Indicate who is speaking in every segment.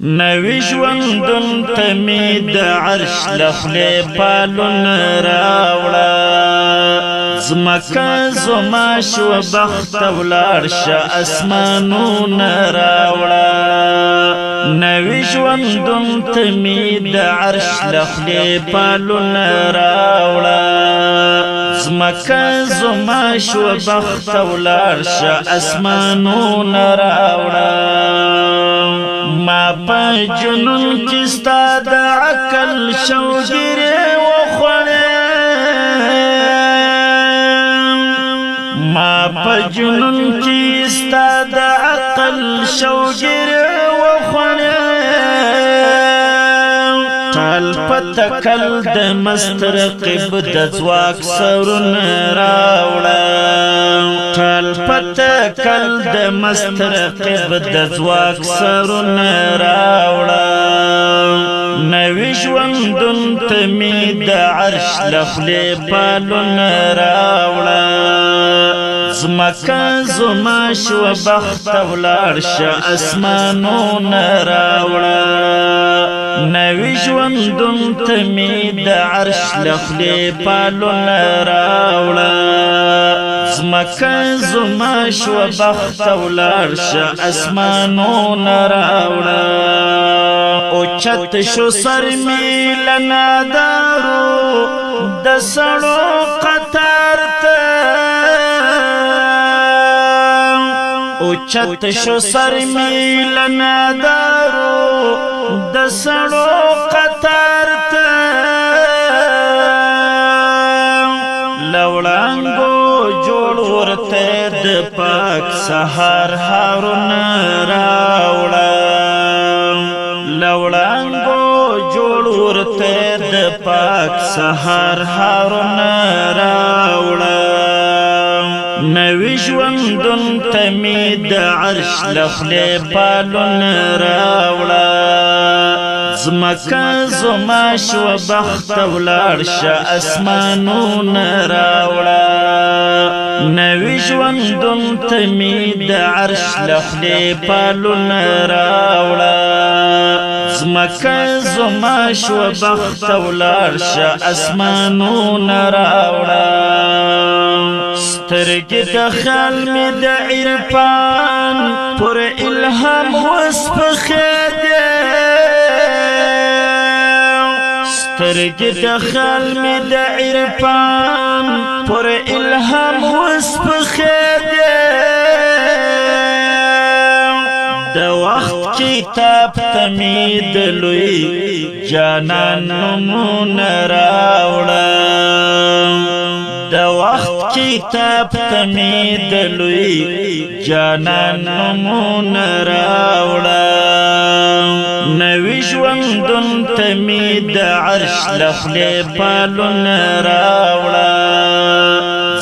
Speaker 1: نوی ژوندون ته می د عرش له خولې پالونه راوړه ځمکه زما شوه بخته ولاړ شه اسمانونه راوړه نوی ژوندون ته می د عرش له خولې پالونه راوړه ځمکه زما شوه بخته ولاړ شه اسمانونه راوړه ما په جنون کې ستا د عقل شوګیرې وخوړې ما په جنون کې ستا د عقل شوګیرې وخوړې ټال په تکل د مسترقب د ځواک سرونه راوړه ټال په تکل د مسترقب د ځواک سرونه راوړه نوی ژوندون ته می د عرش له خولې پالونه راوړه ځمکه زما شوه بخته ولاړ شه اسمانونه راوړه نوی ژوندون ته می د عرش له خولې پالونه راوړه ځمکه زما شوه بخته ولاړ شه اسمانونه راوړه اوچت شو سر می له نادارو د سړو قطار ته اوچت شو سر می له نادارو د سړو قطار ته له وړانګو جوړ ورته د پاک سهار هارونه راوړه له وړانګو جوړ ورته د پاک سهار هارونه راوړه نوی ژوندون ته می د عرش له خولې پالونه راوړه ځمکه زما شوه بخته ولاړ شه اسمانونه راوړه نوی ژوندون ته می د عرش له خولې پالونه راوړه ځمکه زما شوه بخته ولاړ شه اسمانونه راوړه سترګې د خیال مې د عرفان پر الهام وسپخې دي سترګې د خیال مې د عرفان پر الهام وسپخې دي د وخت کتاب ته مې د لوی جانان نومونه راوړه د وخت کتاب ته مې د لوی جانان نومونه راوړه نوی ژوندون ته مې د عرش له خولې پالونه راوړه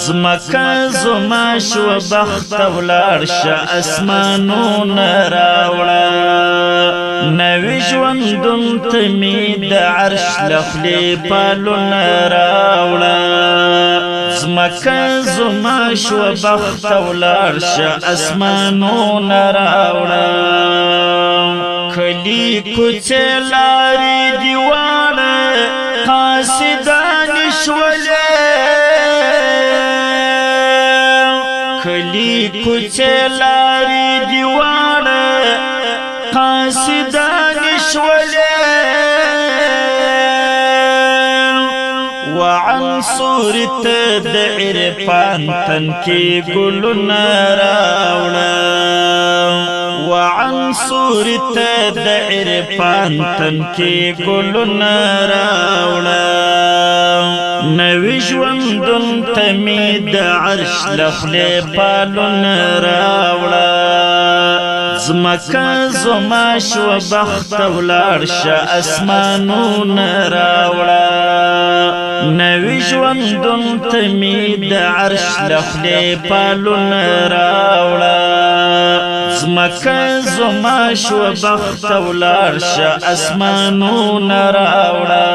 Speaker 1: ځمکه زما شوه بخته ولاړ شه اسمانونه راوړه نوی ژوندون ته مې د عرش له خولې پالونه راوړه ځمکه زما شوه بخته ولاړ شه اسمانونه راوړه کلي کوڅې لارې دیوانه قاصدانې شولې کلي کوڅې لارې دیوانه قاصدانې شولې وعنصر ته د عرفان تن کې ګلونه راوړه وعنصر ته د عرفان تن کې ګلونه راوړه نوی ژوندون ته می د عرش له خولې پالونه راوړه ځمکه زما شوه بخته ولاړ شه اسمانونه راوړه نوی ژوندون ته می د عرش له خولې پالونه راوړه ځمکه زما شوه بخته ولاړ شه اسمانونه راوړه